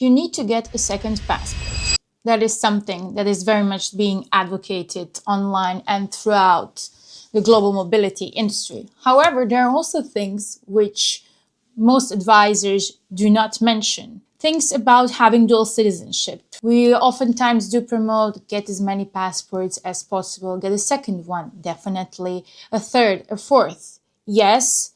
you need to get a second passport. That is something that is very much being advocated online and throughout the global mobility industry. However, there are also things which most advisors do not mention. Things about having dual citizenship. We oftentimes do promote get as many passports as possible, get a second one, definitely, a third, a fourth. Yes,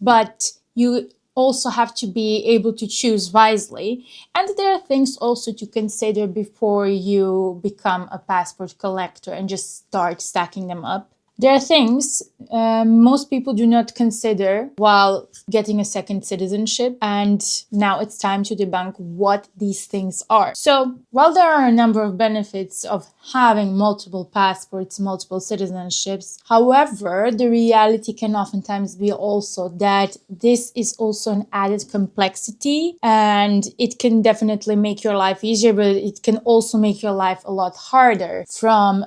but you also have to be able to choose wisely. And there are things also to consider before you become a passport collector and just start stacking them up. There are things most people do not consider while getting a second citizenship, and now it's time to debunk what these things are. So, while there are a number of benefits of having multiple passports, multiple citizenships, however, the reality can oftentimes be also that this is also an added complexity, and it can definitely make your life easier, but it can also make your life a lot harder, from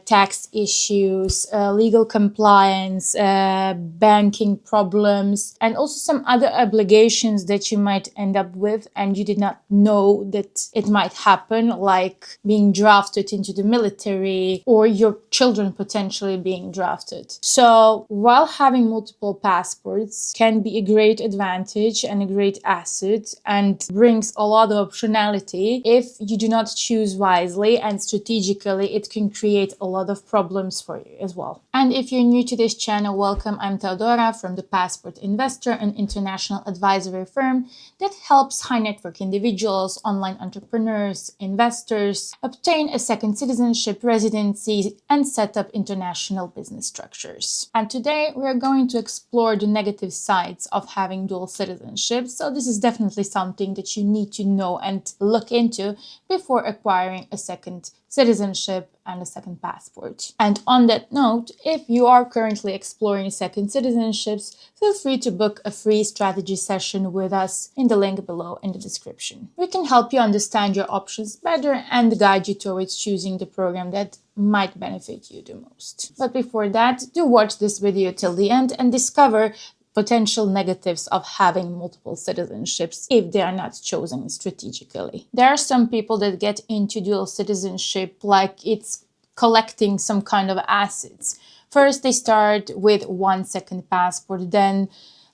tax issues, legal compliance, banking problems, and also some other obligations that you might end up with and you did not know that it might happen, like being drafted into the military or your children potentially being drafted. So while having multiple passports can be a great advantage and a great asset and brings a lot of optionality, if you do not choose wisely and strategically, it can create a lot of problems for you as well. And if you're new to this channel, welcome. I'm Teodora from the Passport Investor, an international advisory firm that helps high net worth individuals, online entrepreneurs, investors obtain a second citizenship, residency, and set up international business structures. And today we're going to explore the negative sides of having dual citizenship. So this is definitely something that you need to know and look into before acquiring a second citizenship and a second passport. And on that note, if you are currently exploring second citizenships, feel free to book a free strategy session with us in the link below in the description. We can help you understand your options better and guide you towards choosing the program that might benefit you the most. But before that, do watch this video till the end and discover potential negatives of having multiple citizenships if they are not chosen strategically. There are some people that get into dual citizenship like it's collecting some kind of assets. First, they start with one second passport, then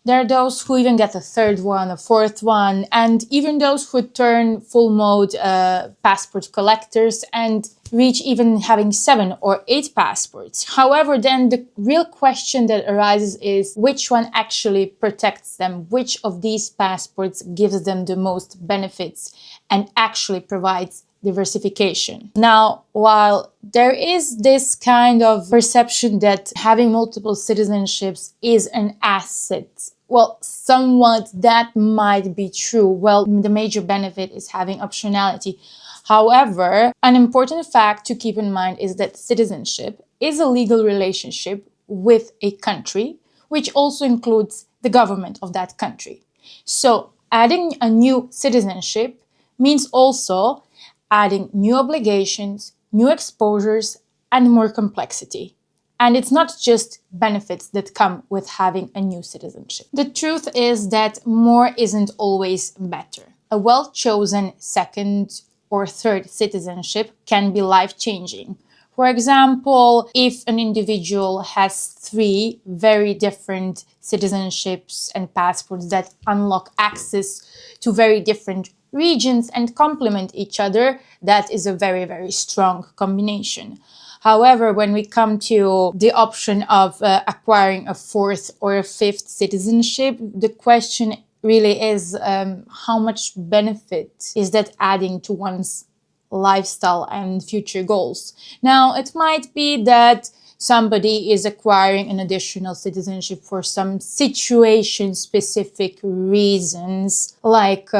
there are those who even get a third one, a fourth one, and even those who turn full mode passport collectors and reach even having 7 or 8 passports. However, then the real question that arises is which one actually protects them, which of these passports gives them the most benefits and actually provides diversification. Now, while there is this kind of perception that having multiple citizenships is an asset, well, somewhat that might be true. Well, the major benefit is having optionality. However, an important fact to keep in mind is that citizenship is a legal relationship with a country, which also includes the government of that country. So adding a new citizenship means also adding new obligations, new exposures, and more complexity. And it's not just benefits that come with having a new citizenship. The truth is that more isn't always better. A well-chosen second or third citizenship can be life-changing. For example, if an individual has 3 very different citizenships and passports that unlock access to very different regions and complement each other, that is a very, very strong combination. However, when we come to the option of acquiring a 4th or a 5th citizenship, the question really is how much benefit is that adding to one's lifestyle and future goals. Now, it might be that somebody is acquiring an additional citizenship for some situation-specific reasons, like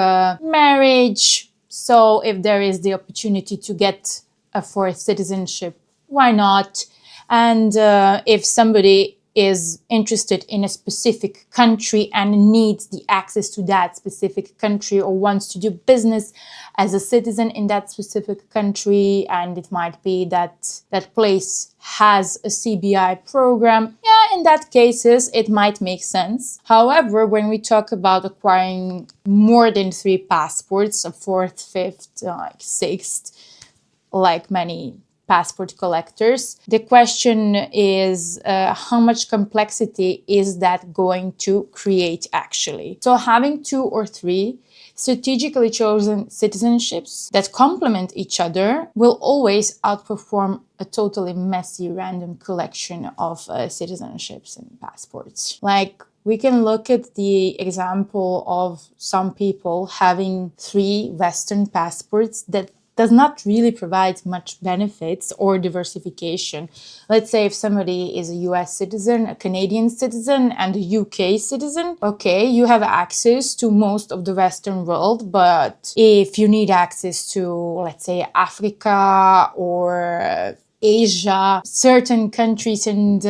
marriage. So if there is the opportunity to get a 4th citizenship, why not? And if somebody is interested in a specific country and needs the access to that specific country, or wants to do business as a citizen in that specific country, and it might be that that place has a CBI program, yeah, in that cases, it might make sense. However, when we talk about acquiring more than 3 passports, a fourth, fifth, sixth, like many passport collectors, the question is how much complexity is that going to create actually? So having 2 or 3 strategically chosen citizenships that complement each other will always outperform a totally messy random collection of citizenships and passports. Like, we can look at the example of some people having 3 Western passports that does not really provide much benefits or diversification. Let's say if somebody is a US citizen, a Canadian citizen, and a UK citizen, okay, you have access to most of the Western world, but if you need access to, let's say, Africa or Asia, certain countries and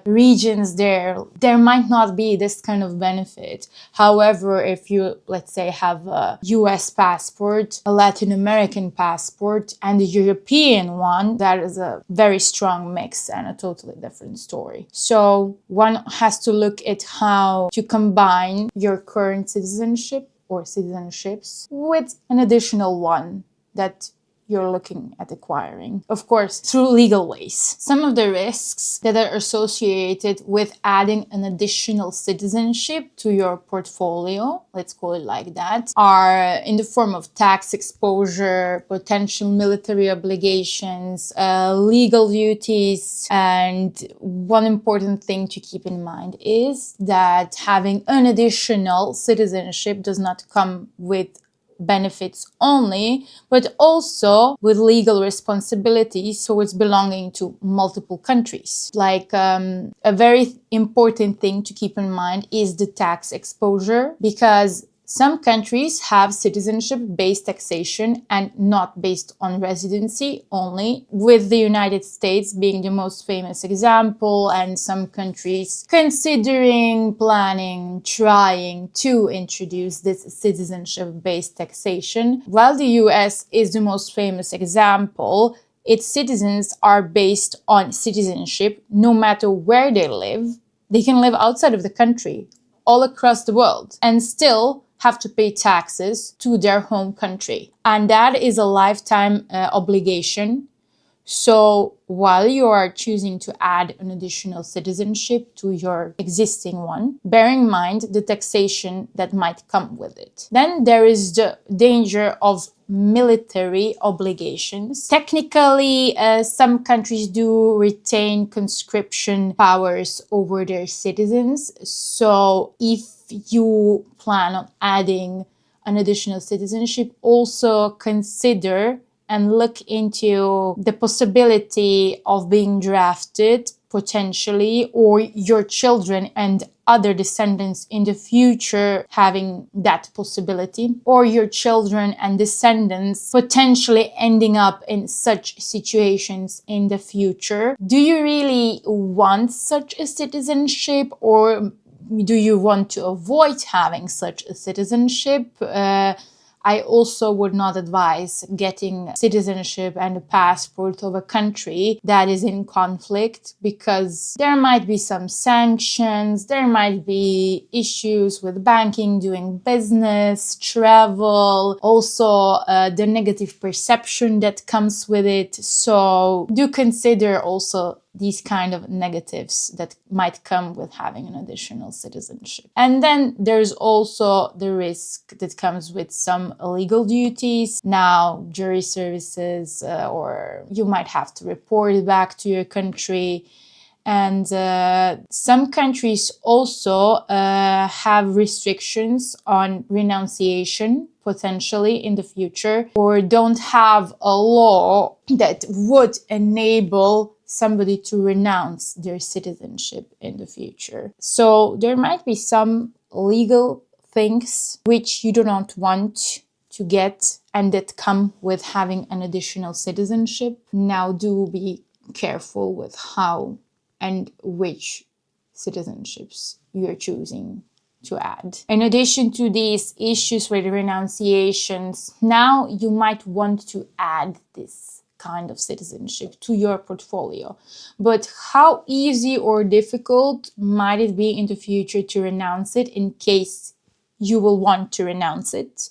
regions there might not be this kind of benefit. However, if you, let's say, have a US passport, a Latin American passport, and a European one, that is a very strong mix and a totally different story. So one has to look at how to combine your current citizenship or citizenships with an additional one that you're looking at acquiring. Of course, through legal ways. Some of the risks that are associated with adding an additional citizenship to your portfolio, let's call it like that, are in the form of tax exposure, potential military obligations, legal duties. And one important thing to keep in mind is that having an additional citizenship does not come with benefits only, but also with legal responsibilities, so it's belonging to multiple countries. Like a very important thing to keep in mind is the tax exposure, because some countries have citizenship-based taxation and not based on residency only, with the United States being the most famous example, and some countries considering, planning, trying to introduce this citizenship-based taxation. While the US is the most famous example, its citizens are based on citizenship no matter where they live. They can live outside of the country, all across the world, and still have to pay taxes to their home country. And that is a lifetime obligation. So while you are choosing to add an additional citizenship to your existing one, bear in mind the taxation that might come with it. Then there is the danger of military obligations. Technically, some countries do retain conscription powers over their citizens. So if you plan on adding an additional citizenship, also consider and look into the possibility of being drafted potentially, or your children and other descendants in the future having that possibility, or your children and descendants potentially ending up in such situations in the future. Do you really want such a citizenship, or do you want to avoid having such a citizenship? I also would not advise getting citizenship and a passport of a country that is in conflict, because there might be some sanctions, there might be issues with banking, doing business, travel, also the negative perception that comes with it. So do consider also these kind of negatives that might come with having an additional citizenship. And then there's also the risk that comes with some legal duties. Now, jury services, or you might have to report back to your country. And some countries also have restrictions on renunciation potentially in the future, or don't have a law that would enable somebody to renounce their citizenship in the future. So there might be some legal things which you do not want to get and that come with having an additional citizenship. Now do be careful with how and which citizenships you're choosing to add. In addition to these issues with renunciations, now you might want to add this kind of citizenship to your portfolio. But how easy or difficult might it be in the future to renounce it in case you will want to renounce it?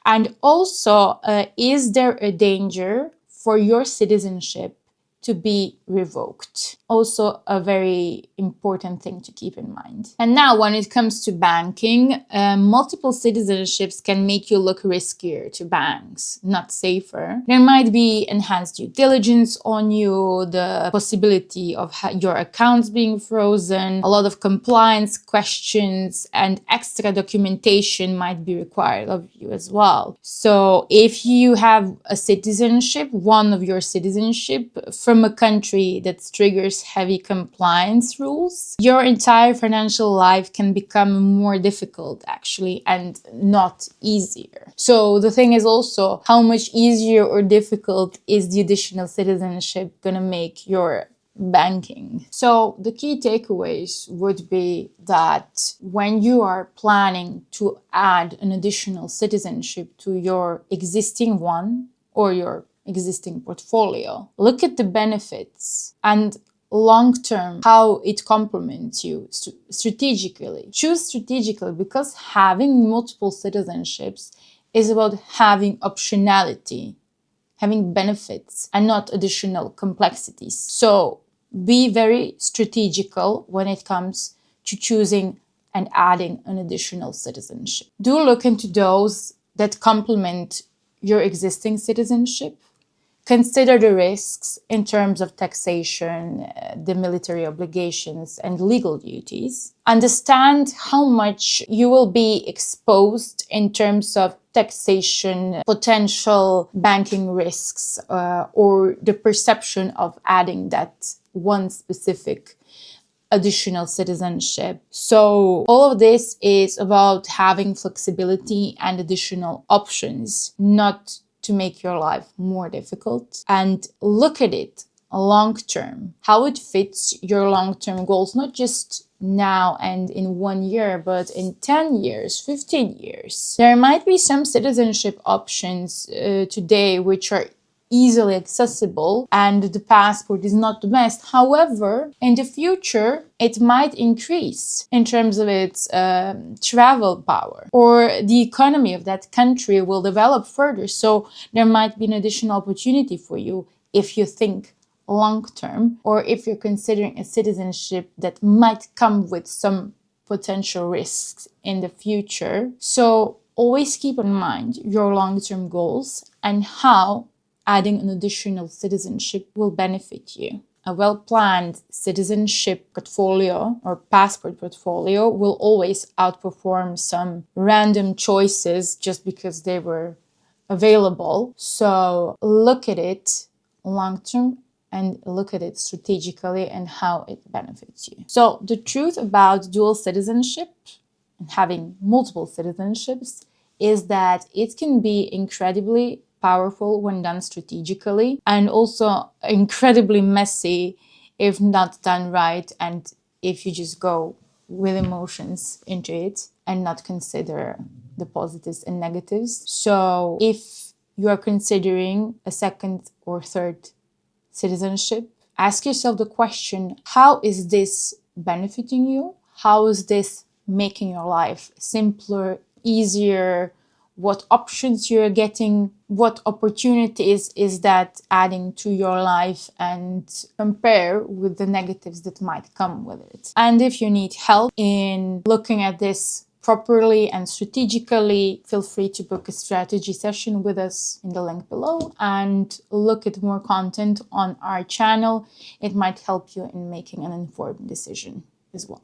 And also, is there a danger for your citizenship to be revoked? Also a very important thing to keep in mind. And now when it comes to banking, multiple citizenships can make you look riskier to banks, not safer. There might be enhanced due diligence on you, the possibility of your accounts being frozen, a lot of compliance questions and extra documentation might be required of you as well. So if you have a citizenship, one of your citizenship from a country that triggers heavy compliance rules, your entire financial life can become more difficult actually and not easier. So the thing is also how much easier or difficult is the additional citizenship gonna make your banking. So the key takeaways would be that when you are planning to add an additional citizenship to your existing one or your existing portfolio, look at the benefits and long-term how it complements you strategically. Choose strategically because having multiple citizenships is about having optionality, having benefits and not additional complexities. So be very strategical when it comes to choosing and adding an additional citizenship. Do look into those that complement your existing citizenship. Consider the risks in terms of taxation, the military obligations, and legal duties. Understand how much you will be exposed in terms of taxation, potential banking risks, or the perception of adding that one specific additional citizenship. So all of this is about having flexibility and additional options, not to make your life more difficult. And look at it long term, how it fits your long-term goals, not just now and in 1 year, but in 10 years, 15 years. There might be some citizenship options today which are easily accessible and the passport is not the best. However, in the future, it might increase in terms of its travel power, or the economy of that country will develop further. So there might be an additional opportunity for you if you think long term, or if you're considering a citizenship that might come with some potential risks in the future. So always keep in mind your long-term goals and how adding an additional citizenship will benefit you. A well-planned citizenship portfolio or passport portfolio will always outperform some random choices just because they were available. So look at it long-term and look at it strategically and how it benefits you. So the truth about dual citizenship and having multiple citizenships is that it can be incredibly powerful when done strategically and also incredibly messy if not done right and if you just go with emotions into it and not consider the positives and negatives. So if you are considering a second or third citizenship, ask yourself the question, how is this benefiting you? How is this making your life simpler, easier? What options you're getting? What opportunities is that adding to your life? And compare with the negatives that might come with it. And if you need help in looking at this properly and strategically, feel free to book a strategy session with us in the link below and look at more content on our channel. It might help you in making an informed decision as well.